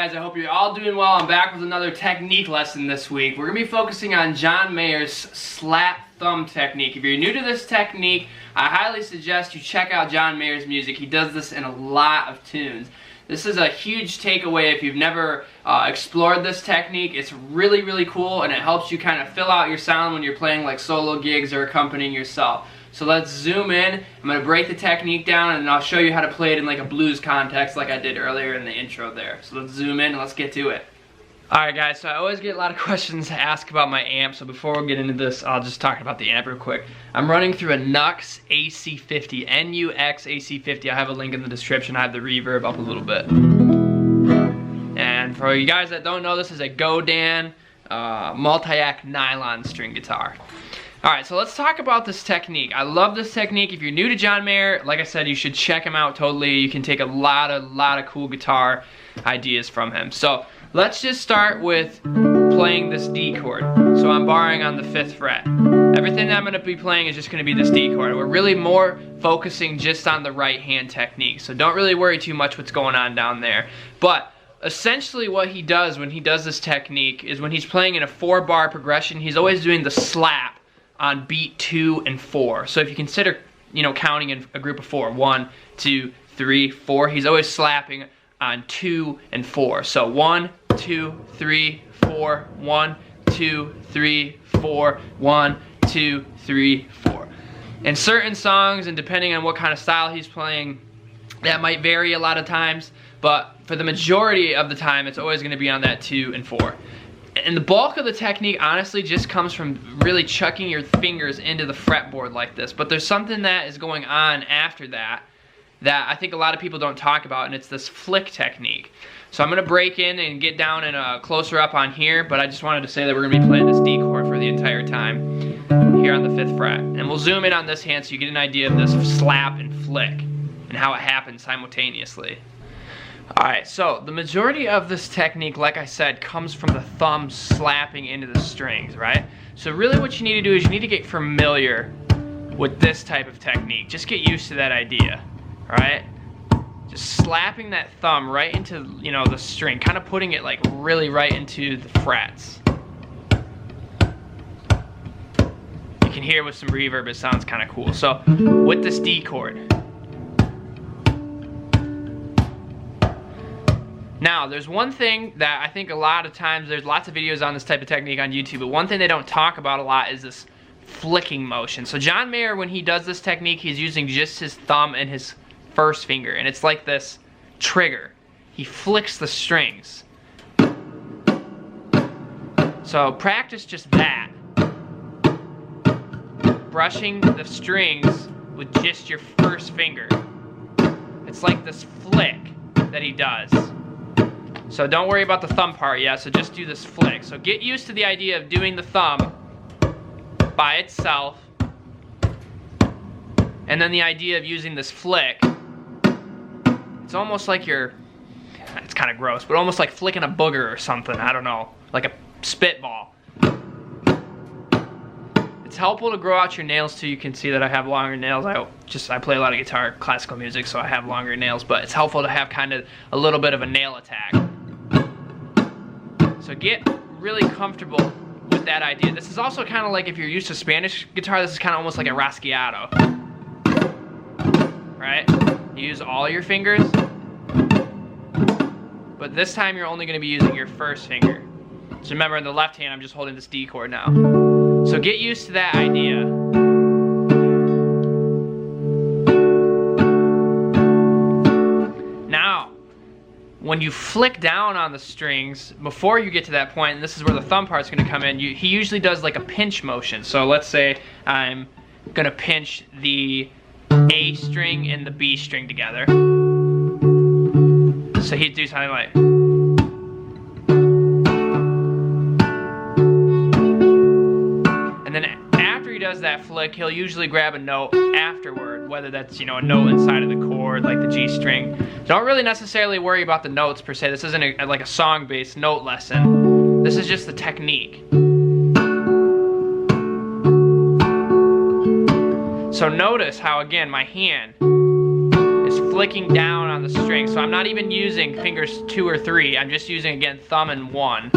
guys? I hope you're all doing well. I'm back with another technique lesson this week. We're going to be focusing on John Mayer's slap thumb technique. If you're new to this technique, I highly suggest you check out John Mayer's music. He does this in a lot of tunes. This is a huge takeaway if you've never explored this technique. It's really, really cool, and it helps you kind of fill out your sound when you're playing like solo gigs or accompanying yourself. So let's zoom in. I'm going to break the technique down, and I'll show you how to play it in like a blues context like I did earlier in the intro there. So let's zoom in and let's get to it. Alright guys, so I always get a lot of questions asked about my amp, so before we get into this, I'll just talk about the amp real quick. I'm running through a NUX AC50, N-U-X AC50. I have a link in the description. I have the reverb up a little bit. And for you guys that don't know, this is a Godin multi-act nylon string guitar. Alright, so let's talk about this technique. I love this technique. If you're new to John Mayer, like I said, you should check him out totally. You can take a lot of cool guitar ideas from him. So let's just start with playing this D chord. So I'm barring on the 5th fret. Everything that I'm going to be playing is just going to be this D chord. We're really more focusing just on the right hand technique. So don't really worry too much what's going on down there. But essentially what he does when he does this technique is when he's playing in a 4-bar progression, he's always doing the slap on beat 2 and 4. So if you consider, counting in a group of 4, 1, 2, 3, 4, he's always slapping on 2 and 4. So 1, 2, 3, 4, 1, 2, 3, 4, 1, 2, 3, 4. In certain songs, and depending on what kind of style he's playing, that might vary a lot of times, but for the majority of the time, it's always going to be on that 2 and 4. And the bulk of the technique honestly just comes from really chucking your fingers into the fretboard like this. But there's something that is going on after that that I think a lot of people don't talk about, and it's this flick technique. So I'm going to break in and get down and closer up on here, but I just wanted to say that we're going to be playing this D chord for the entire time here on the 5th fret. And we'll zoom in on this hand so you get an idea of this slap and flick and how it happens simultaneously. Alright, so the majority of this technique, like I said, comes from the thumb slapping into the strings, right? So really what you need to do is you need to get familiar with this type of technique. Just get used to that idea, alright? Just slapping that thumb right into, the string, kind of putting it like really right into the frets. You can hear with some reverb, it sounds kind of cool. So with this D chord. Now, there's one thing that I think a lot of times, there's lots of videos on this type of technique on YouTube, but one thing they don't talk about a lot is this flicking motion. So John Mayer, when he does this technique, he's using just his thumb and his first finger, and it's like this trigger. He flicks the strings. So practice just that. Brushing the strings with just your first finger. It's like this flick that he does. So don't worry about the thumb part yet, so just do this flick. So get used to the idea of doing the thumb by itself, and then the idea of using this flick. It's almost like it's kind of gross, but almost like flicking a booger or something, I don't know, like a spitball. It's helpful to grow out your nails too. You can see that I have longer nails. I play a lot of guitar, classical music, so I have longer nails, but it's helpful to have kind of a little bit of a nail attack. So get really comfortable with that idea. This is also kind of like, if you're used to Spanish guitar, this is kind of almost like a rasgueado. Right? You use all your fingers, but this time you're only going to be using your first finger. So remember, in the left hand, I'm just holding this D chord now. So get used to that idea. Now, when you flick down on the strings, before you get to that point, and this is where the thumb part's going to come in, he usually does like a pinch motion. So let's say I'm going to pinch the A string and the B string together. So he'd do something like... And then after he does that flick, he'll usually grab a note afterward, whether that's, a note inside of the chord, like the G string. Don't really necessarily worry about the notes per se. This isn't like a song-based note lesson. This is just the technique. So notice how, again, my hand is flicking down on the string. So I'm not even using fingers 2 or 3. I'm just using, again, thumb and 1.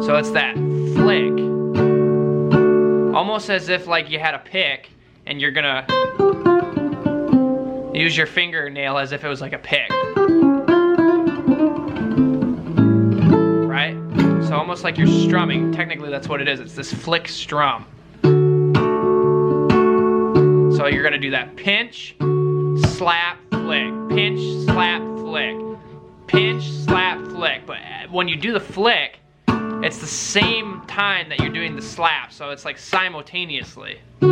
So it's that flick. Almost as if like you had a pick and you're gonna use your fingernail as if it was like a pick. Right? So almost like you're strumming. Technically that's what it is. It's this flick strum. So you're gonna do that pinch, slap, flick, pinch, slap, flick, pinch, slap, flick. But when you do the flick, it's the same time that you're doing the slap, so it's like simultaneously. So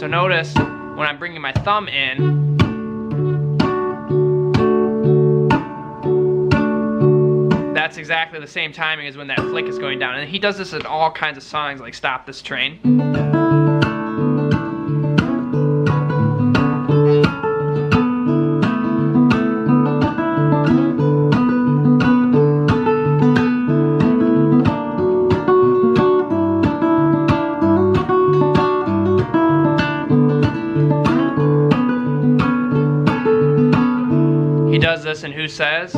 notice when I'm bringing my thumb in, that's exactly the same timing as when that flick is going down. And he does this in all kinds of songs, like Stop This Train. He does this in Who Says?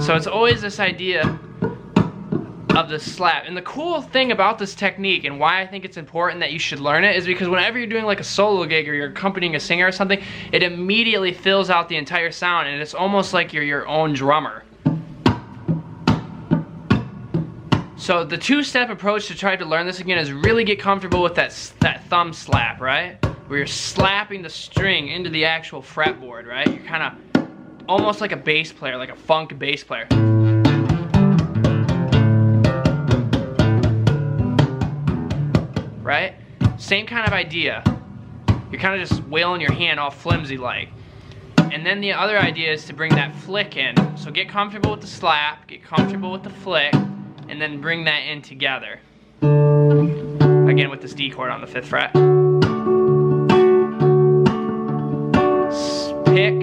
So it's always this idea of the slap. And the cool thing about this technique and why I think it's important that you should learn it is because whenever you're doing like a solo gig or you're accompanying a singer or something, it immediately fills out the entire sound and it's almost like you're your own drummer. So the two-step approach to try to learn this again is really get comfortable with that thumb slap, right? Where you're slapping the string into the actual fretboard, right? You're kind of almost like a bass player, like a funk bass player. Right? Same kind of idea. You're kind of just wailing your hand all flimsy like. And then the other idea is to bring that flick in. So get comfortable with the slap, get comfortable with the flick, and then bring that in together. Again with this D chord on the 5th fret. Pick,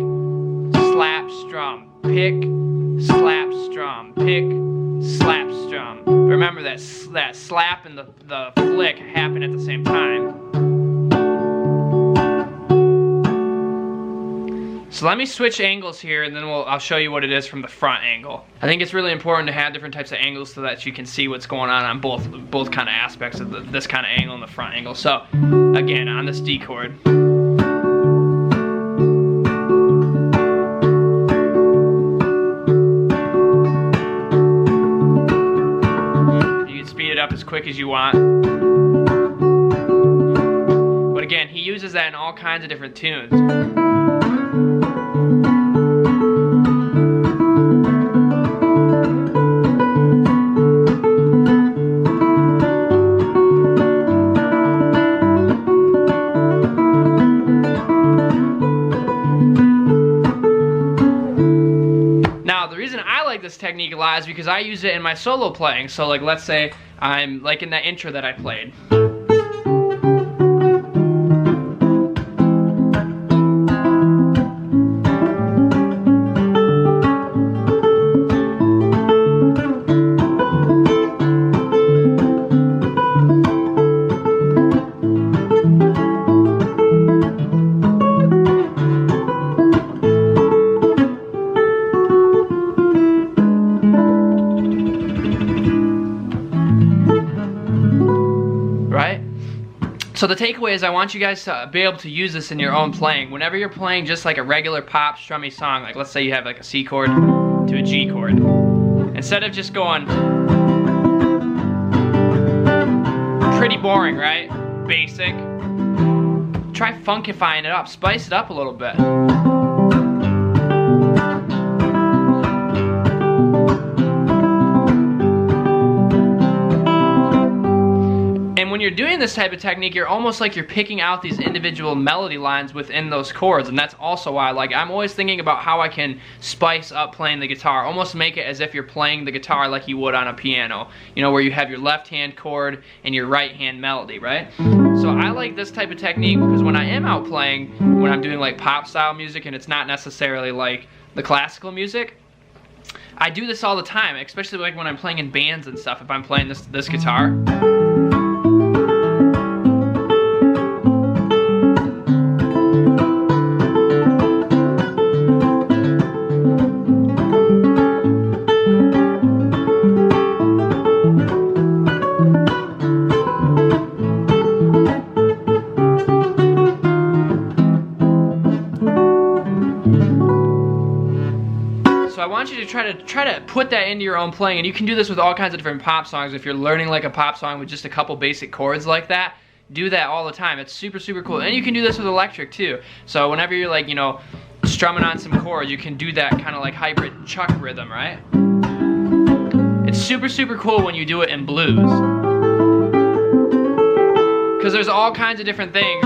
slap, strum. Pick, slap, strum. Pick, slap, strum. Remember that slap and the flick happen at the same time. So let me switch angles here and then I'll show you what it is from the front angle. I think it's really important to have different types of angles so that you can see what's going on both kind of aspects of this kind of angle and the front angle. So again, on this D chord. You can speed it up as quick as you want. But again, he uses that in all kinds of different tunes. Now, the reason I like this technique a lot is because I use it in my solo playing. So like, let's say I'm like in that intro that I played. So the takeaway is I want you guys to be able to use this in your own playing. Whenever you're playing just like a regular pop strummy song, like let's say you have like a C chord to a G chord, instead of just going pretty boring, right? Basic. Try funkifying it up, spice it up a little bit. And when you're doing this type of technique, you're almost like you're picking out these individual melody lines within those chords, and that's also why I'm always thinking about how I can spice up playing the guitar, almost make it as if you're playing the guitar like you would on a piano, you know, where you have your left hand chord and your right hand melody, right? So So I like this type of technique because when I am out playing, when I'm doing like pop style music and it's not necessarily like the classical music, I do this all the time, especially like when I'm playing in bands and stuff, if I'm playing this guitar. So I want you to try to put that into your own playing, and you can do this with all kinds of different pop songs. If you're learning like a pop song with just a couple basic chords like that, do that all the time. It's super, super cool. And you can do this with electric too. So whenever you're like, you know, strumming on some chords, you can do that kind of like hybrid chuck rhythm, right? It's super, super cool when you do it in blues, because there's all kinds of different things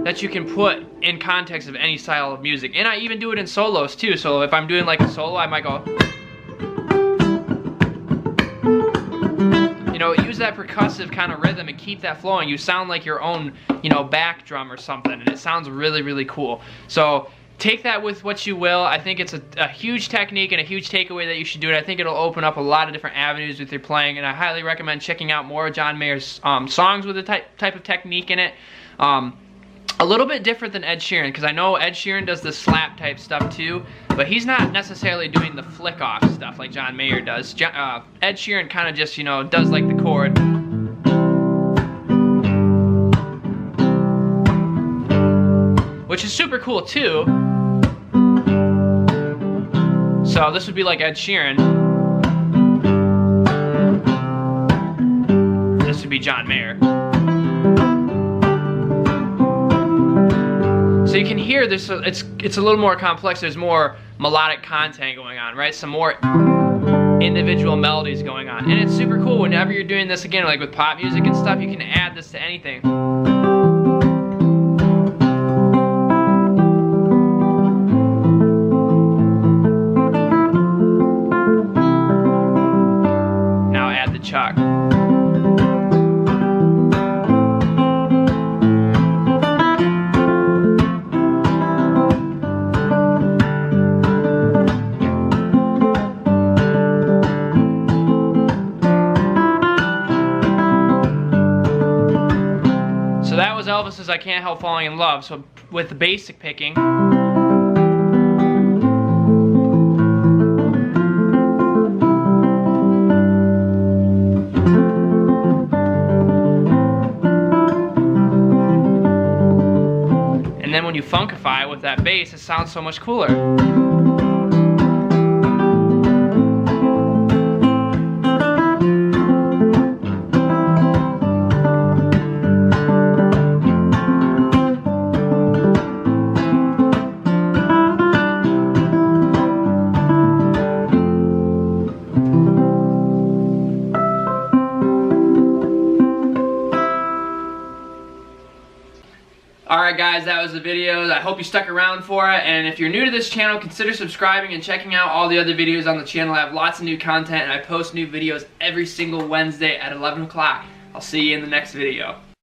that you can put in context of any style of music. And I even do it in solos too. So if I'm doing like a solo, I might go, you know, use that percussive kind of rhythm and keep that flowing. You sound like your own, you know, back drum or something, and it sounds really, really cool. So take that with what you will. I think it's a huge technique and a huge takeaway that you should do it. I think it'll open up a lot of different avenues with your playing, and I highly recommend checking out more of John Mayer's songs with the type of technique in it. A little bit different than Ed Sheeran, because I know Ed Sheeran does the slap type stuff too, but he's not necessarily doing the flick off stuff like John Mayer does. Ed Sheeran kind of just, you know, does like the chord, which is super cool too. So this would be like Ed Sheeran. This would be John Mayer. So you can hear this, it's a little more complex. There's more melodic content going on, right? Some more individual melodies going on. And it's super cool whenever you're doing this, again, like with pop music and stuff, you can add this to anything. Now add the chuck. That was Elvis's I Can't Help Falling in Love. So with the basic picking, and then when you funkify with that bass, it sounds so much cooler. Alright guys, that was the video. I hope you stuck around for it, and if you're new to this channel, consider subscribing and checking out all the other videos on the channel. I have lots of new content, and I post new videos every single Wednesday at 11 o'clock. I'll see you in the next video.